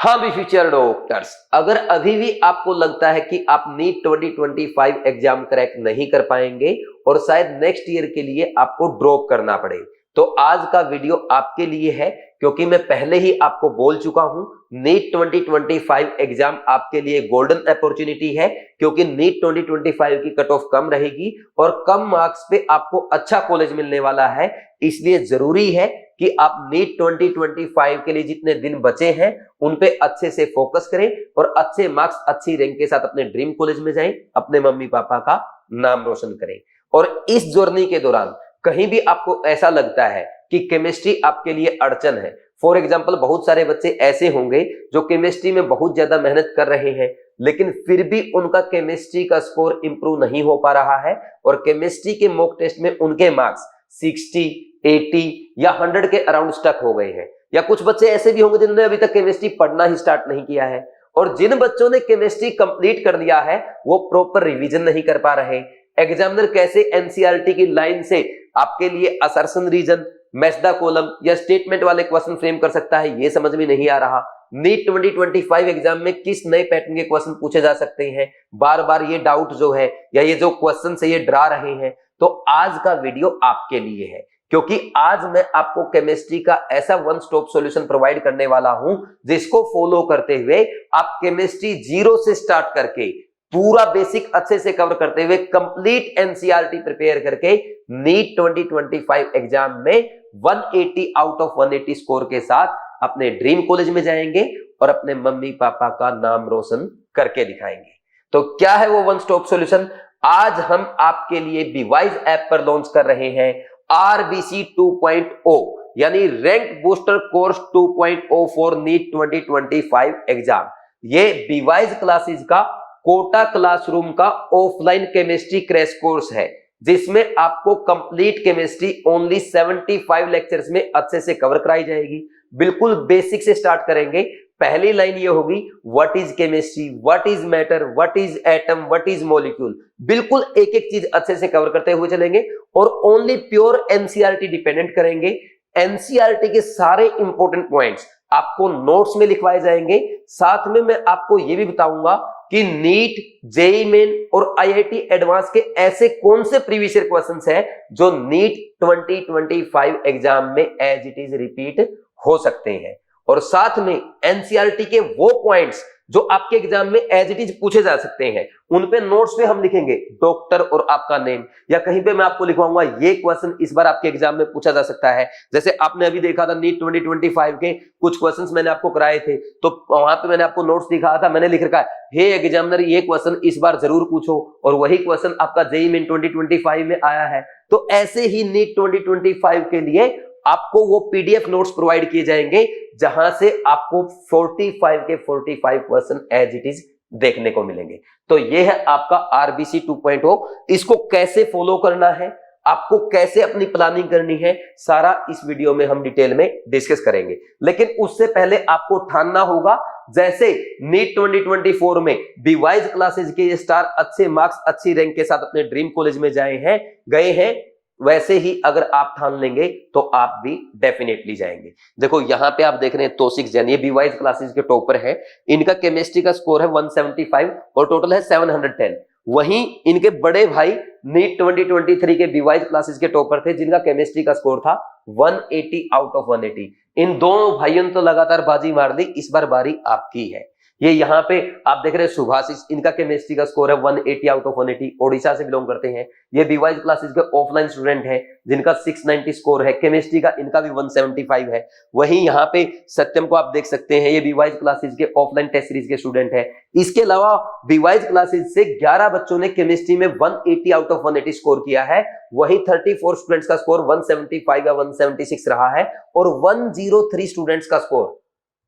हाँ भी future doctors, अगर अभी भी आपको लगता है कि आप नीट 2025 एग्जाम क्रैक नहीं कर पाएंगे और शायद नेक्स्ट ईयर के लिए आपको ड्रॉप करना पड़े, तो आज का वीडियो आपके लिए है। क्योंकि मैं पहले ही आपको बोल चुका हूं, नीट 2025 एग्जाम आपके लिए गोल्डन अपॉर्चुनिटी है। क्योंकि नीट 2025 की कट ऑफ कम रहेगी और कम मार्क्स पे आपको अच्छा कॉलेज मिलने वाला है। इसलिए जरूरी है कि आप नीट 2025 के लिए जितने दिन बचे हैं उन पे अच्छे से फोकस करें और अच्छे मार्क्स, अच्छी रैंक के साथ अपने ड्रीम कॉलेज में जाएं, अपने मम्मी पापा का नाम रोशन करें। और इस जर्नी के दौरान कहीं भी आपको ऐसा लगता है कि केमिस्ट्री आपके लिए अड़चन है, फॉर एग्जाम्पल बहुत सारे बच्चे ऐसे होंगे जो केमिस्ट्री में बहुत ज्यादा मेहनत कर रहे हैं लेकिन फिर भी उनका केमिस्ट्री का स्कोर इंप्रूव नहीं हो पा रहा है और केमिस्ट्री के मॉक टेस्ट में उनके मार्क्स 60, 80 या 100 के अराउंड स्टक हो गए हैं। या कुछ बच्चे ऐसे भी होंगे जिन्होंने अभी तक केमिस्ट्री पढ़ना ही स्टार्ट नहीं किया है। और जिन बच्चों ने केमिस्ट्री कंप्लीट कर दिया है वो प्रॉपर रिवीजन नहीं कर पा रहे। एग्जामिनर कैसे एनसीईआरटी की लाइन से आपके लिए assertion reason, match the column या स्टेटमेंट वाले क्वेश्चन फ्रेम कर सकता है, ये समझ में नहीं आ रहा। नीट 2025 एग्जाम में किस नए पैटर्न के क्वेश्चन पूछे जा सकते हैं, बार बार ये डाउट जो है या ये जो क्वेश्चन से ये डरा रहे हैं, तो आज का वीडियो आपके लिए है। क्योंकि आज मैं आपको केमिस्ट्री का ऐसा वन स्टॉप सॉल्यूशन प्रोवाइड करने वाला हूं जिसको फॉलो करते हुए आप केमिस्ट्री जीरो से स्टार्ट करके पूरा बेसिक अच्छे से कवर करते हुए कंप्लीट एनसीईआरटी प्रिपेयर करके नीट 2025 एग्जाम में 180 आउट ऑफ 180 स्कोर के साथ अपने ड्रीम कॉलेज में जाएंगे और अपने मम्मी पापा का नाम रोशन करके दिखाएंगे। तो क्या है वो वन स्टॉप सॉल्यूशन? आज हम आपके लिए बीवाइज ऐप पर लॉन्च कर रहे हैं आरबीसी 2.0 यानी rank booster course 2.0 for NEET 2025 exam. ये बीवाइज क्लासेस का कोटा क्लासरूम का ऑफलाइन केमिस्ट्री क्रैश कोर्स है जिसमें आपको कंप्लीट केमिस्ट्री ओनली 75 लेक्चर्स में अच्छे से कवर कराई जाएगी। बिल्कुल बेसिक से स्टार्ट करेंगे। पहली लाइन ये होगी what is chemistry, what is matter, what is atom, what is molecule. बिल्कुल एक एक चीज अच्छे से कवर करते हुए चलेंगे और ओनली प्योर एनसीईआरटी डिपेंडेंट करेंगे। एनसीईआरटी के सारे इंपॉर्टेंट पॉइंट्स आपको नोट्स में लिखवाए जाएंगे। साथ में मैं आपको यह भी बताऊंगा कि नीट, जेईई मेन और आईआईटी एडवांस के ऐसे कौन से प्रीवियस ईयर क्वेश्चंस हैं जो नीट 2025 एग्जाम में एज इट इज रिपीट हो सकते हैं। और साथ में एनसीईआरटी के वो पॉइंट्स जो आपके एग्जाम में एज इट इज पूछे जा सकते हैं, उन पे नोट्स पे हम लिखेंगे डॉक्टर और आपका नेम, या कहीं पे मैं आपको लिखवाऊंगा ये क्वेश्चन इस बार आपके एग्जाम में पूछा जा सकता है। जैसे आपने अभी देखा था नीट 2025 के कुछ क्वेश्चंस मैंने आपको कराए थे, तो वहां पे मैंने आपको नोट्स दिखाया था, मैंने लिख रखा है हे एग्जामिनर ये क्वेश्चन इस बार जरूर पूछो, और वही क्वेश्चन आपका जेईई मेन 2025 में आया है। तो ऐसे ही नीट 2025 के लिए आपको वो पीडीएफ नोट्स प्रोवाइड किए जाएंगे जहां से आपको 45 के 45 क्वेश्चन एज इट इज देखने को मिलेंगे। तो ये है आपका आरबीसी 2.0। इसको कैसे फॉलो करना है, आपको कैसे अपनी प्लानिंग करनी है, सारा इस वीडियो में हम डिटेल में डिस्कस करेंगे। लेकिन उससे पहले आपको ठानना होगा, जैसे नीट 2024 में बीवाइज क्लासेस के स्टार अच्छे मार्क्स, अच्छी रैंक के साथ अपने ड्रीम कॉलेज में गए हैं, वैसे ही अगर आप ठान लेंगे तो आप भी डेफिनेटली जाएंगे। देखो यहाँ पे आप देख रहे हैं तौसिक जैन, ये बीवाइज क्लासेस के टॉपर है। इनका केमिस्ट्री का स्कोर है 175 और टोटल है 710। वहीं इनके बड़े भाई नीट 2023 के बीवाइज क्लासेस के टॉपर थे जिनका केमिस्ट्री का स्कोर था 180 आउट ऑफ 180। इन दोनों भाइयों ने तो लगातार बाजी मार दी, इस बार बारी आपकी है। ये यहाँ पे आप देख रहे हैं सुभाषिस, इनका केमिस्ट्री का स्कोर है 180 आउट ऑफ 180, ओडिशा से बिलोंग करते हैं। ये बीवाइज क्लासेस के ऑफलाइन स्टूडेंट है जिनका 690 स्कोर है, केमिस्ट्री का इनका भी 175 है। वहीं यहाँ पे सत्यम को आप देख सकते हैं, ये बीवाइज क्लासेस के ऑफलाइन टेस्ट सीरीज के स्टूडेंट है। इसके अलावा बीवाइज क्लासेस से 11 बच्चों ने केमिस्ट्री में 180 आउट ऑफ 180 स्कोर किया है। वहीं 34 स्टूडेंट्स का स्कोर 175 या 176 रहा है और 103 स्टूडेंट्स का स्कोर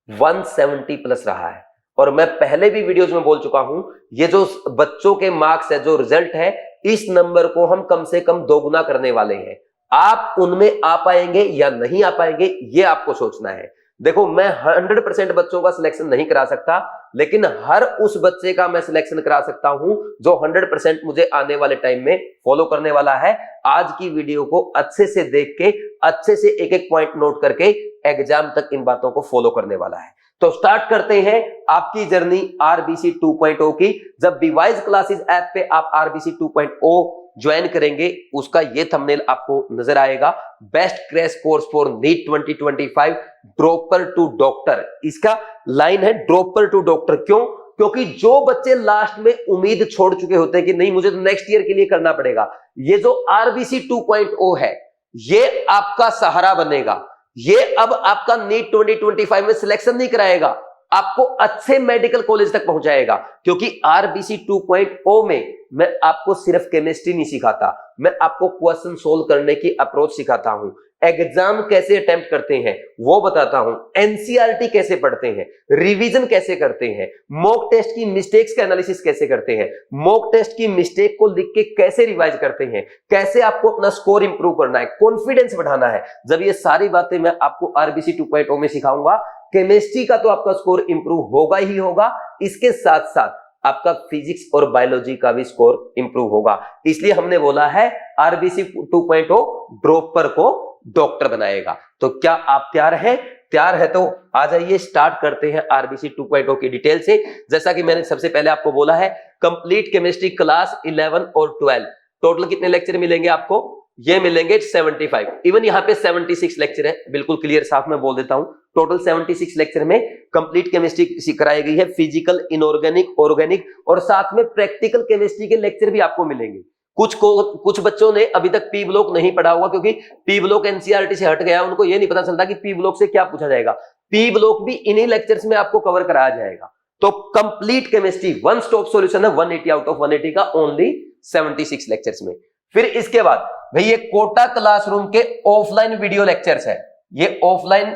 170 प्लस रहा है। और मैं पहले भी वीडियोज में बोल चुका हूं, ये जो बच्चों के मार्क्स है, जो रिजल्ट है, इस नंबर को हम कम से कम दोगुना करने वाले हैं। आप उनमें आ पाएंगे या नहीं आ पाएंगे ये आपको सोचना है। देखो मैं 100% बच्चों का सिलेक्शन नहीं करा सकता, लेकिन हर उस बच्चे का मैं सिलेक्शन करा सकता हूं जो 100% मुझे आने वाले टाइम में फॉलो करने वाला है। आज की वीडियो को अच्छे से देख के, अच्छे से एक एक पॉइंट नोट करके एग्जाम तक इन बातों को फॉलो करने वाला है। तो स्टार्ट करते हैं आपकी जर्नी आरबीसी 2.0 की। जब डिवाइस क्लासेस ऐप पे आप आरबीसी 2.0 ज्वाइन करेंगे, उसका ये थंबनेल आपको नजर आएगा, best crash course for NEET 2025 dropper to doctor. इसका लाइन है ड्रॉपर टू डॉक्टर। क्यों? क्योंकि जो बच्चे लास्ट में उम्मीद छोड़ चुके होते हैं कि नहीं मुझे तो नेक्स्ट ईयर के लिए करना पड़ेगा, ये जो आरबीसी 2.0 है ये आपका सहारा बनेगा। ये अब आपका नीट 2025 में सिलेक्शन नहीं कराएगा, आपको अच्छे मेडिकल कॉलेज तक पहुंचाएगा। क्योंकि आरबीसी 2.0 में मैं आपको सिर्फ केमिस्ट्री नहीं सिखाता, मैं आपको क्वेश्चन सोल्व करने की अप्रोच सिखाता हूं, एग्जाम कैसे अटेम्प्ट करते हैं वो बताता हूं, एनसीईआरटी कैसे पढ़ते हैं, रिवीजन कैसे करते हैं, मॉक टेस्ट की मिस्टेक्स का एनालिसिस कैसे करते हैं, मॉक टेस्ट की मिस्टेक को लिख के कैसे रिवाइज करते हैं, कैसे आपको अपना स्कोर इंप्रूव करना है, कॉन्फिडेंस बढ़ाना है। जब ये सारी बातें मैं आपको आरबीसी 2.0 में सिखाऊंगा, केमिस्ट्री का तो आपका स्कोर इंप्रूव होगा ही होगा, इसके साथ साथ आपका फिजिक्स और बायोलॉजी का भी स्कोर इंप्रूव होगा। इसलिए हमने बोला है आरबीसी 2.0 ड्रॉपर को डॉक्टर बनाएगा। तो क्या आप तैयार हैं? तैयार है तो आ जाइए, स्टार्ट करते हैं आरबीसी 2.0 की डिटेल से। जैसा कि मैंने सबसे पहले आपको बोला है, कंप्लीट केमिस्ट्री क्लास 11 और 12 टोटल कितने लेक्चर मिलेंगे आपको? ये मिलेंगे 75। इवन यहाँ पे 76 लेक्चर है, बिल्कुल क्लियर साफ में बोल देता हूं। टोटल 76 लेक्चर में कंप्लीट केमिस्ट्री कराई गई है, फिजिकल, इनऑर्गेनिक, ऑर्गेनिक और साथ में प्रैक्टिकल केमिस्ट्री के लेक्चर भी आपको मिलेंगे। कुछ बच्चों ने अभी तक पी ब्लॉक नहीं पढ़ा होगा, क्योंकि पी ब्लॉक एनसीईआरटी से हट गया, उनको ये नहीं पता चलता कि पी ब्लॉक से क्या पूछा जाएगा। पी ब्लॉक भी इन्हीं लेक्चर्स में आपको कवर कराया जाएगा। तो complete chemistry one stop solution है, 180 आउट ऑफ 180 का, ओनली 76 लेक्चर्स में। फिर इसके बाद भाई ये कोटा क्लासरूम के ऑफलाइन वीडियो लेक्चर्स है, ये ऑफलाइन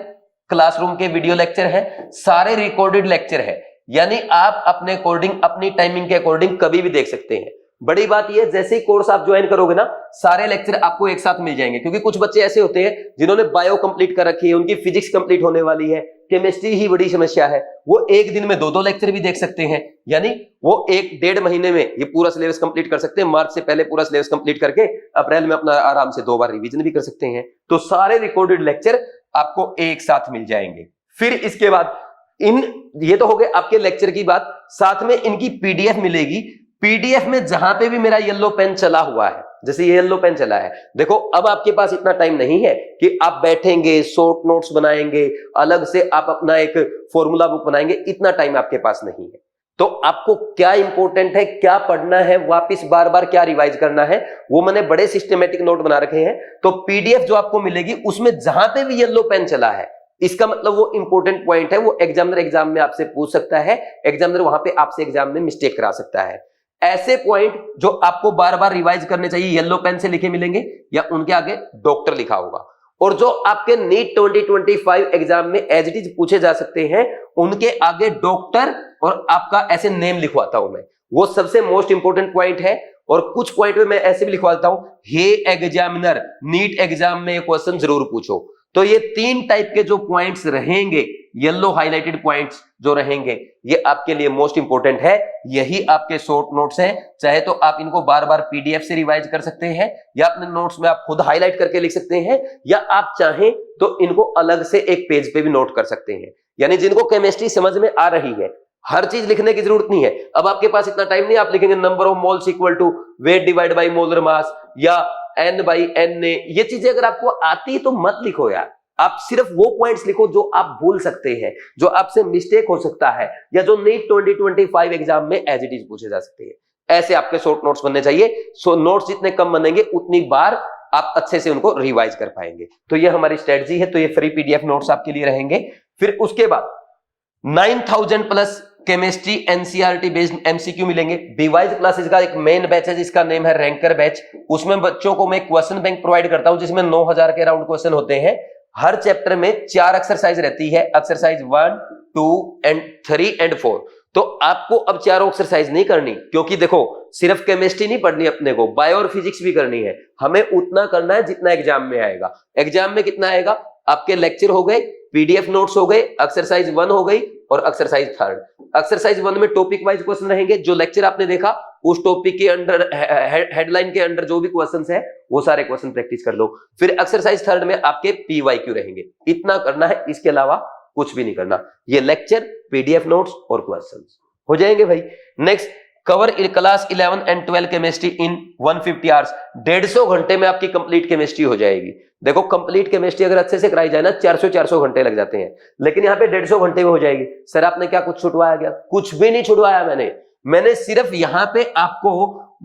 क्लासरूम के वीडियो लेक्चर है, सारे रिकॉर्डेड लेक्चर है, यानी आप अपने अकॉर्डिंग, अपनी टाइमिंग के अकॉर्डिंग कभी भी देख सकते हैं। बड़ी बात यह, जैसे ही कोर्स आप ज्वाइन करोगे ना, सारे लेक्चर आपको एक साथ मिल जाएंगे। क्योंकि कुछ बच्चे ऐसे होते हैं जिन्होंने बायो कंप्लीट कर रखी है, उनकी फिजिक्स कंप्लीट होने वाली है, केमिस्ट्री ही बड़ी समस्या है, वो एक दिन में 2-2 लेक्चर भी देख सकते हैं। यानी वो 1-1.5 महीने में ये पूरा सिलेबस कंप्लीट कर सकते हैं। मार्च से पहले पूरा सिलेबस कंप्लीट करके अप्रैल में अपना आराम से 2 बार रिवीजन भी कर सकते हैं। तो सारे रिकॉर्डेड लेक्चर आपको एक साथ मिल जाएंगे। फिर इसके बाद ये तो हो गए आपके लेक्चर की बात, साथ में इनकी पीडीएफ मिलेगी। पीडीएफ में जहां पे भी मेरा येलो पेन चला हुआ है, जैसे ये येलो पेन चला है, देखो अब आपके पास इतना टाइम नहीं है कि आप बैठेंगे, शॉर्ट नोट्स बनाएंगे, अलग से आप अपना एक फॉर्मूला बुक बनाएंगे, इतना टाइम आपके पास नहीं है। तो आपको क्या इंपॉर्टेंट है, क्या पढ़ना है, वापस बार बार क्या रिवाइज करना है, वो मैंने बड़े सिस्टमेटिक नोट बना रखे हैं। तो पीडीएफ जो आपको मिलेगी उसमें जहां पे भी येलो पेन चला है, इसका मतलब वो इंपॉर्टेंट पॉइंट है, वो एग्जामिनर एग्जाम में आपसे पूछ सकता है, एग्जामिनर वहां पे आपसे एग्जाम में मिस्टेक करा सकता है। ऐसे पॉइंट जो आपको बार बार रिवाइज करने चाहिए, येलो पेन से लिखे मिलेंगे या उनके आगे डॉक्टर लिखा होगा। और जो आपके नीट 2025 एग्जाम में एज इट इज पूछे जा सकते हैं, उनके आगे डॉक्टर और आपका ऐसे नेम लिखवाता हूं मैं, वो सबसे मोस्ट इंपॉर्टेंट पॉइंट है। और कुछ पॉइंट में मैं ऐसे भी लिखवाता हूं, हे एग्जामिनर, नीट एग्जाम में क्वेश्चन जरूर पूछो। तो ये 3 टाइप के जो पॉइंट्स रहेंगे, येलो हाईलाइटेड पॉइंट्स जो रहेंगे, ये आपके लिए मोस्ट इंपॉर्टेंट है। यही आपके शॉर्ट नोट्स हैं। चाहे तो आप इनको बार बार पीडीएफ से रिवाइज कर सकते हैं, या अपने नोट्स में आप खुद हाईलाइट करके लिख सकते हैं, या आप चाहें तो इनको अलग से एक पेज पे भी नोट कर सकते हैं। यानी जिनको केमिस्ट्री समझ में आ रही है, हर चीज लिखने की जरूरत नहीं है। अब आपके पास इतना टाइम नहीं, आप लिखेंगे number of moles equal to weight divide by molar mass या N/N। ये चीजें अगर आपको आती है तो मत लिखो यार, आप सिर्फ वो पॉइंट्स लिखो जो आप भूल सकते हैं, जो आपसे मिस्टेक हो सकता है, या जो नीट 2025 एग्जाम में एज इट इज पूछे जा सकते हैं। ऐसे आपके शॉर्ट नोट्स बनने चाहिए। सो नोट्स जितने कम बनेंगे उतनी बार आप अच्छे से उनको रिवाइज कर पाएंगे। तो ये हमारी स्ट्रेटजी है। तो ये फ्री पीडीएफ नोट्स आपके लिए रहेंगे। फिर उसके बाद 9000 plus chemistry NCERT based MCQ मिलेंगे। डिवाइस क्लासेस का एक मेन बैच है जिसका नेम है रैंकर बैच। उसमें बच्चों को मैं क्वेश्चन बैंक प्रोवाइड करता हूं, जिसमें 9000 के राउंड क्वेश्चन होते हैं। हर चैप्टर में 4 एक्सरसाइज रहती है, एक्सरसाइज 1, 2 एंड 3 एंड 4। तो आपको अब चारों एक्सरसाइज नहीं करनी, क्योंकि देखो सिर्फ केमिस्ट्री नहीं पढ़नी, अपने को बायो और फिजिक्स भी करनी है। हमें उतना करना है जितना एग्जाम में आएगा। एग्जाम में कितना आएगा? आपके लेक्चर हो गए, पीडीएफ नोट्स हो गए, एक्सरसाइज 1 हो गई और एक्सरसाइज 3। एक्सरसाइज 1 में टॉपिक वाइज क्वेश्चन रहेंगे। जो लेक्चर आपने देखा उस टॉपिक के अंडर, हेडलाइन के अंडर जो भी क्वेश्चंस है वो सारे क्वेश्चन प्रैक्टिस कर लो। फिर एक्सरसाइज 3 में आपके पीवाईक्यू रहेंगे। इतना करना है, इसके अलावा कुछ भी नहीं करना। ये लेक्चर, पीडीएफ नोट्स और क्वेश्चंस हो जाएंगे भाई। Next, cover class 11 and 12 chemistry in 150 hours. 150 घंटे में आपकी कंप्लीट केमिस्ट्री हो जाएगी। देखो कंप्लीट केमिस्ट्री अगर अच्छे से कराई जाए ना 400 घंटे लग जाते हैं, लेकिन यहाँ पे 150 घंटे में हो जाएगी। सर आपने क्या कुछ छुटवाया क्या? कुछ भी नहीं छुटवाया मैंने सिर्फ यहाँ पे आपको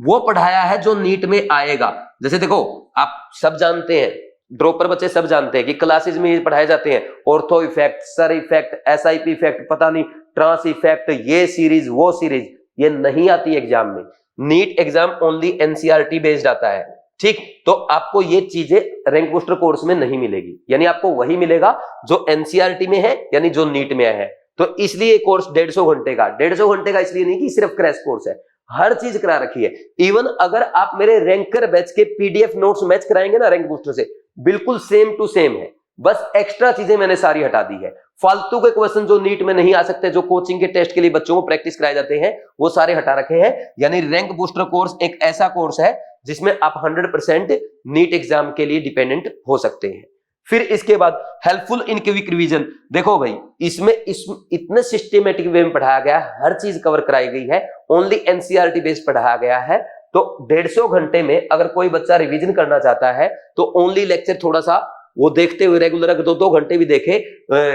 वो पढ़ाया है जो नीट में आएगा। जैसे देखो आप सब जानते हैं, ड्रॉपर बच्चे सब जानते हैं कि क्लासेस में ये पढ़ाए जाते हैं, ortho effect, SIR effect, SIP effect, पता नहीं ट्रांस इफेक्ट, ये सीरीज वो सीरीज, ये नहीं आती एग्जाम में। NEET exam only NCERT based आता है, ठीक। तो आपको ये चीजें रैंक बूस्टर कोर्स में नहीं मिलेगी, यानी आपको वही मिलेगा जो एनसीईआरटी में है, यानी जो नीट में है। तो इसलिए कोर्स 150 घंटे का, 150 घंटे का इसलिए नहीं कि सिर्फ क्रैश कोर्स है, हर चीज करा रखी है। इवन अगर आप मेरे रैंकर बैच के पीडीएफ नोट्स मैच कराएंगे ना रैंक बूस्टर से, बिल्कुल सेम टू सेम है, बस एक्स्ट्रा चीजें मैंने सारी हटा दी है। फालतू के क्वेश्चन जो नीट में नहीं आ सकते, जो कोचिंग के टेस्ट के लिए बच्चों को प्रैक्टिस कराए जाते हैं, वो सारे हटा रखे हैं। यानी रैंक बूस्टर कोर्स एक ऐसा कोर्स है जिसमें आप 100% नीट एग्जाम के लिए डिपेंडेंट हो सकते हैं। फिर इसके बाद हेल्पफुल इन क्विक रिवीजन। देखो भाई इसमें इतने सिस्टमेटिक वे में पढ़ाया गया है, हर चीज कवर कराई गई है, ओनली एनसीईआरटी बेस्ड पढ़ाया गया है। तो 150 घंटे में अगर कोई बच्चा रिवीजन करना चाहता है तो ओनली लेक्चर थोड़ा सा वो देखते हुए रेगुलर अगर 2-2 घंटे भी देखे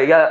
या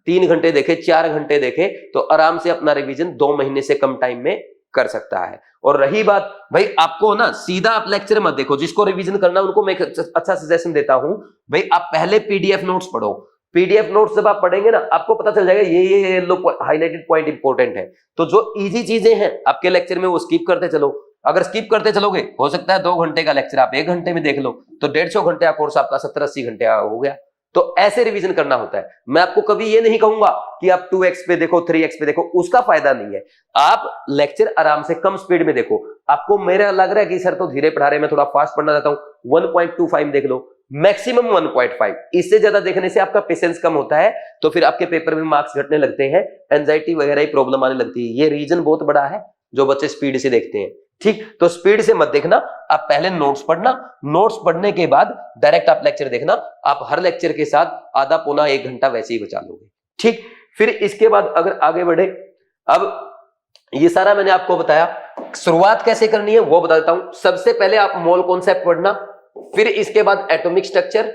3 घंटे देखे, 4 घंटे देखे, तो आराम से अपना रिवीजन 2 महीने से कम टाइम में कर सकता है। और रही बात भाई, आपको ना सीधा आप लेक्चर मत देखो, जिसको रिवीजन करना उनको मैं अच्छा सजेशन देता हूं भाई, आप पहले पीडीएफ नोट्स पढ़ो। पीडीएफ नोट्स जब आप पढ़ेंगे ना, आपको पता चल जाएगा ये लोग हाईलाइटेड पॉइंट इंपॉर्टेंट है। तो जो इजी चीजें हैं आपके लेक्चर में वो स्किप करते चलो। अगर स्किप करते चलोगे हो सकता है 2 घंटे का लेक्चर आप 1 घंटे में देख लो, तो 150 घंटे का कोर्स आपका 70-80 घंटे हो गया। तो ऐसे रिवीजन करना होता है। मैं आपको कभी ये नहीं कहूंगा कि आप 2x पे देखो, 3x पे देखो, उसका फायदा नहीं है। आप लेक्चर आराम से कम स्पीड में देखो। आपको मेरा लग रहा है कि सर तो धीरे पढ़ा रहे, मैं थोड़ा फास्ट पढ़ना चाहता हूं, 1.25 देख लो, मैक्सिमम 1.5। इससे ज्यादा देखने से आपका पेशेंस कम होता है, तो फिर आपके पेपर में मार्क्स घटने लगते हैं, एंजाइटी वगैरह ही प्रॉब्लम आने लगती है। ये रीजन बहुत बड़ा है जो बच्चे स्पीड से देखते हैं, ठीक। तो स्पीड से मत देखना, आप पहले नोट्स पढ़ना, नोट्स पढ़ने के बाद डायरेक्ट आप लेक्चर देखना। आप हर लेक्चर के साथ आधा पौना 1 घंटा वैसे ही बचा लोगे, ठीक। फिर इसके बाद अगर आगे बढ़े, अब ये सारा मैंने आपको बताया, शुरुआत कैसे करनी है वो बता देता हूं। सबसे पहले आप मोल कॉन्सेप्ट पढ़ना, फिर इसके बाद atomic structure,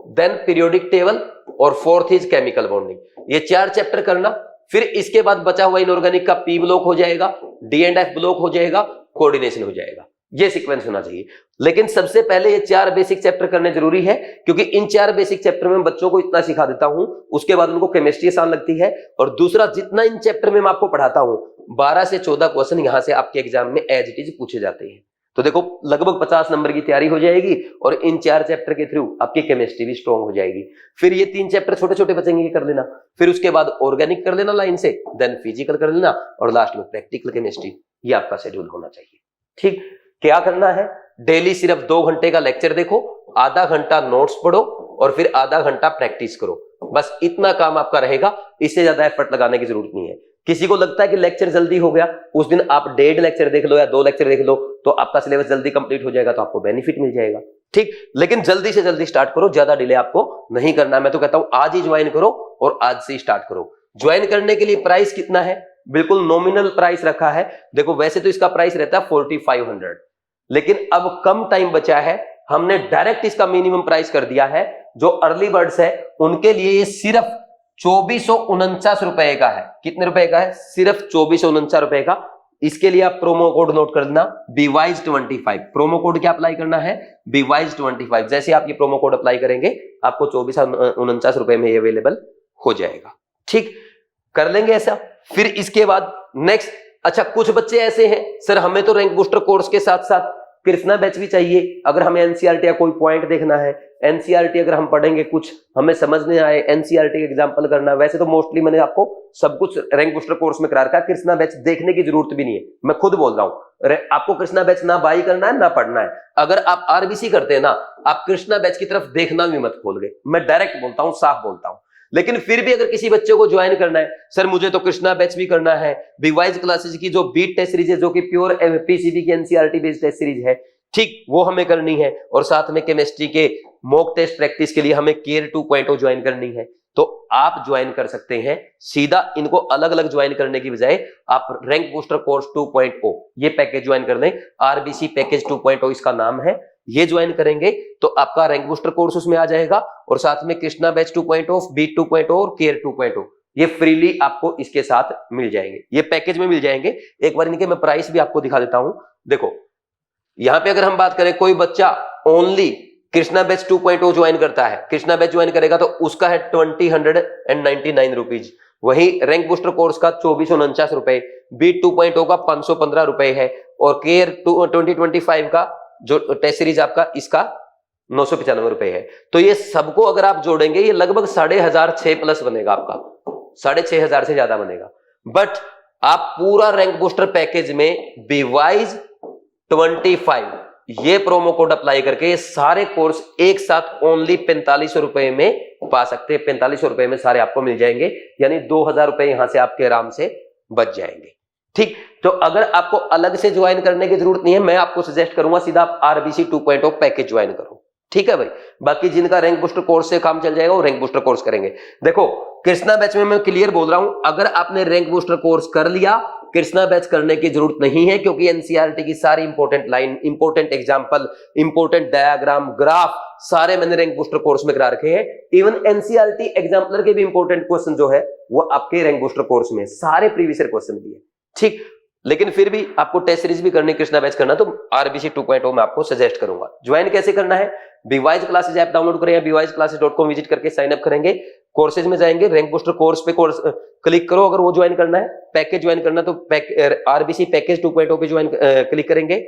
then periodic table, और फोर्थ इज केमिकल बॉन्डिंग। ये 4 चैप्टर करना। फिर इसके बाद बचा हुआ इनऑर्गेनिक का पी ब्लॉक हो जाएगा, डी एंड एफ ब्लॉक हो जाएगा, कोऑर्डिनेशन हो जाएगा। ये सीक्वेंस होना चाहिए। लेकिन सबसे पहले ये 4 बेसिक चैप्टर करने जरूरी है, क्योंकि इन 4 बेसिक चैप्टर में बच्चों को इतना सिखा देता हूं, उसके बाद उनको केमिस्ट्री आसान लगती है। और दूसरा, जितना इन चैप्टर में मैं आपको पढ़ाता हूं, 12 से 14 क्वेश्चन यहां से आपके एग्जाम में एज इट इज पूछे जाते हैं। तो देखो लगभग 50 नंबर की तैयारी हो जाएगी, और इन 4 चैप्टर के थ्रू आपकी केमिस्ट्री भी स्ट्रॉन्ग हो जाएगी। फिर ये 3 चैप्टर छोटे छोटे बचेंगे, कर लेना। फिर उसके बाद ऑर्गेनिक कर लेना लाइन से, देन फिजिकल कर लेना, और लास्ट में प्रैक्टिकल केमिस्ट्री। ये आपका शेड्यूल होना चाहिए, ठीक। क्या करना है, डेली सिर्फ 2 घंटे का लेक्चर देखो, आधा घंटा नोट्स पढ़ो, और फिर आधा घंटा प्रैक्टिस करो। बस इतना काम आपका रहेगा, इससे ज्यादा एफर्ट लगाने की जरूरत नहीं है। किसी को लगता है कि लेक्चर जल्दी हो गया, उस दिन आप 1.5 लेक्चर देख लो या 2 लेक्चर देख लो, तो आपका सिलेबस जल्दी कंप्लीट हो जाएगा, तो आपको बेनिफिट मिल जाएगा, ठीक। लेकिन जल्दी से जल्दी स्टार्ट करो, ज्यादा डिले आपको नहीं करना। मैं तो कहता हूं आज ही ज्वाइन करो और आज से ही स्टार्ट करो। ज्वाइन करने के लिए प्राइस कितना है, बिल्कुल नॉमिनल प्राइस रखा है। देखो वैसे तो इसका प्राइस रहता है 4500, लेकिन अब कम टाइम बचा है, हमने डायरेक्ट इसका मिनिमम प्राइस कर दिया है। जो अर्ली बर्ड्स है उनके लिए ये सिर्फ 2449 रुपए का है। कितने रुपए का है? सिर्फ 2449 रुपए का। इसके लिए आप प्रोमो कोड नोट कर लेना, BWISE25। प्रोमो कोड क्या अप्लाई करना है? BWISE25। जैसे आप ये प्रोमो कोड अप्लाई करेंगे, आपको 2449 रुपए में ये अवेलेबल हो जाएगा, ठीक। कर लेंगे ऐसा। फिर इसके बाद नेक्स्ट, अच्छा कुछ बच्चे ऐसे हैं, सर हमें तो रैंक बूस्टर कोर्स के साथ साथ कृष्णा बैच भी चाहिए। अगर हमें एनसीईआरटी या कोई पॉइंट देखना है, एनसीईआरटी अगर हम पढ़ेंगे, कुछ हमें समझने आए, एनसीईआरटी का एग्जांपल करना। वैसे तो मोस्टली मैंने आपको सब कुछ रैंक बूस्टर कोर्स में करा रखा है, कृष्णा बैच देखने की जरूरत भी नहीं है। मैं खुद बोल रहा हूं, आपको कृष्णा बैच ना बाई करना है ना पढ़ना है। अगर आप आरबीसी करते हैं ना, आप कृष्णा बैच की तरफ देखना भी मत खोल गए। मैं डायरेक्ट बोलता हूं, साफ बोलता हूं। लेकिन फिर भी अगर किसी बच्चे को ज्वाइन करना है, सर मुझे तो कृष्णा बैच भी करना है, BWISE क्लासेस की जो बीट टेस्ट सीरीज है, जो कि प्योर पीसीबी की एनसीईआरटी बेस्ड टेस्ट सीरीज है, ठीक, वो हमें करनी है। और साथ में केमिस्ट्री के मॉक टेस्ट प्रैक्टिस के लिए हमें केयर 2.0 ज्वाइन करनी है। तो आप ज्वाइन कर सकते हैं सीधा। इनको अलग अलग ज्वाइन करने की बजाय आप रैंक बूस्टर कोर्स 2.0 ये पैकेज ज्वाइन कर लें। आरबीसी पैकेज 2.0 इसका नाम है। ये ज्वाइन करेंगे तो आपका रैंक बूस्टर कोर्स उसमें आ जाएगा और साथ में कृष्णा बैच 2.0, बीट 2.0 और केयर 2.0 ये फ्रीली आपको इसके साथ मिल जाएंगे, ये पैकेज में मिल जाएंगे। एक बार इनके मैं प्राइस भी आपको दिखा देता हूं। देखो यहां पे अगर हम बात करें, कोई बच्चा ओनली कृष्णा बैच 2.0 ज्वाइन करता है, कृष्णा बैच ज्वाइन करेगा तो उसका है 2099 रुपीज। वही रैंक बूस्टर कोर्स का 2449 रुपए, बीट 2.0 का 515 रुपए है और केयर 2025 का जो टेस्ट सीरीज आपका इसका 995 रुपए है। तो ये सबको अगर आप जोड़ेंगे ये लगभग 6,500 प्लस बनेगा, आपका 6,500 से ज्यादा बनेगा। बट आप पूरा रैंक बूस्टर पैकेज में बीवाइज 25 ये प्रोमो कोड अप्लाई करके ये सारे कोर्स एक साथ ओनली 4500 रुपए में पा सकते हैं। 4500 रुपए में सारे आपको मिल जाएंगे, यानी 2000 रुपए यहां से आपके आराम से बच जाएंगे। ठीक, तो अगर आपको अलग से ज्वाइन करने की जरूरत नहीं है, मैं आपको सजेस्ट करूंगा सीधा आप आरबीसी 2.0 पैकेज ज्वाइन करो। ठीक है भाई, बाकी जिनका रैंक बूस्टर कोर्स से काम चल जाएगा वो रैंक बूस्टर कोर्स करेंगे। देखो कृष्णा बैच में मैं क्लियर बोल रहा हूं, अगर आपने रैंक बूस्टर कोर्स कर लिया, कृष्णा बैच करने की जरूरत नहीं है, क्योंकि एनसीईआरटी की सारी important line, important example, important diagram, graph सारे मैंने रैंक बूस्टर कोर्स में करा रखे हैं। इवन एनसीईआरटी एग्जाम्पलर के भी इंपॉर्टेंट क्वेश्चन जो है वो आपके रैंक बूस्टर कोर्स में सारे प्रीवियस ईयर क्वेश्चन दिए। ठीक, लेकिन फिर भी आपको टेस्ट सीरीज भी करनी, कृष्णा बैच करना, तो आरबीसी 2.0 में आपको सजेस्ट करूंगा। ज्वाइन कैसे करना है, बीवाइज क्लासेज ऐप डाउनलोड करें या bewiseclasses.com विजिट करके साइन अप करेंगे, कोर्सेज में जाएंगे, रैंक बूस्टर कोर्स पे कोर्स क्लिक करो अगर वो ज्वाइन करना है। पैकेज ज्वाइन करना तो आरबीसी पैकेज 2.0 पे ज्वाइन क्लिक करेंगे।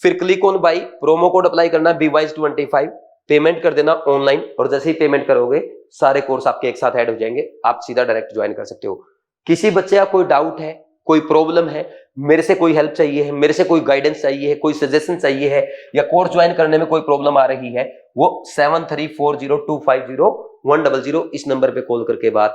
फिर click on by, promo code apply करना BWISE25, पेमेंट कर देना ऑनलाइन, और जैसे ही पेमेंट करोगे सारे कोर्स आपके एक साथ ऐड हो जाएंगे, आप सीधा डायरेक्ट ज्वाइन कर सकते हो। किसी बच्चे का कोई डाउट है, कोई प्रॉब्लम है, मेरे से कोई हेल्प चाहिए है, मेरे से कोई गाइडेंस चाहिए है, कोई सजेशन चाहिए है, या कोर्स ज्वाइन करने में कोई प्रॉब्लम आ रही है, वो 7340250100 इस नंबर पे कॉल करके बात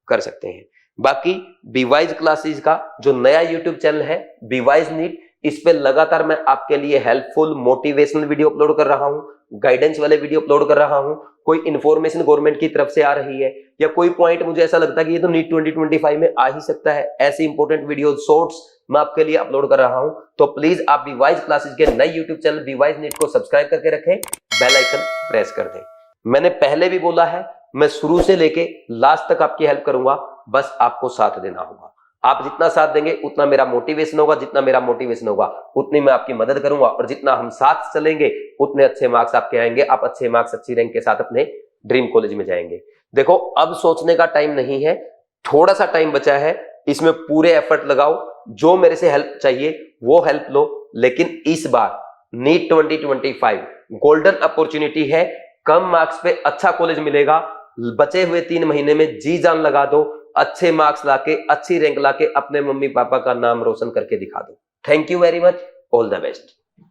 कर सकते हैं। बाकी बीवाइज क्लासेस का जो नया यूट्यूब चैनल है बीवाइज नीट, इस पे लगातार मैं आपके लिए हेल्पफुल मोटिवेशनल वीडियो अपलोड कर रहा हूं, गाइडेंस वाले वीडियो अपलोड कर रहा हूं। कोई इन्फॉर्मेशन गवर्नमेंट की तरफ से आ रही है या कोई पॉइंट मुझे ऐसा लगता है कि ये तो नीट 2025 में आ ही सकता है, ऐसे इंपॉर्टेंट वीडियो शॉर्ट्स मैं आपके लिए अपलोड कर रहा हूं। तो प्लीज आप बीवाइज क्लासेस के नए यूट्यूब चैनल बीवाइज नीट को सब्सक्राइब करके रखें, बेल आइकन प्रेस कर दें। मैंने पहले भी बोला है, मैं शुरू से लेके लास्ट तक आपकी हेल्प करूंगा, बस आपको साथ देना होगा। आप जितना साथ देंगे उतना मेरा मोटिवेशन होगा, जितना मेरा मोटिवेशन होगा उतनी मैं आपकी मदद करूंगा, और जितना हम साथ चलेंगे उतने अच्छे मार्क्स आपके आएंगे, आप अच्छे मार्क्स अच्छी रैंक के साथ अपने ड्रीम कॉलेज में जाएंगे। देखो अब सोचने का टाइम नहीं है, थोड़ा सा टाइम बचा है, इसमें पूरे एफर्ट लगाओ, जो मेरे से हेल्प चाहिए वो हेल्प लो। लेकिन इस बार नीट 2025 गोल्डन अपॉर्चुनिटी है, कम मार्क्स पे अच्छा कॉलेज मिलेगा। बचे हुए 3 महीने में जी जान लगा दो, अच्छे मार्क्स लाके, अच्छी रैंक लाके अपने मम्मी पापा का नाम रोशन करके दिखा दो। Thank you very much, all the best.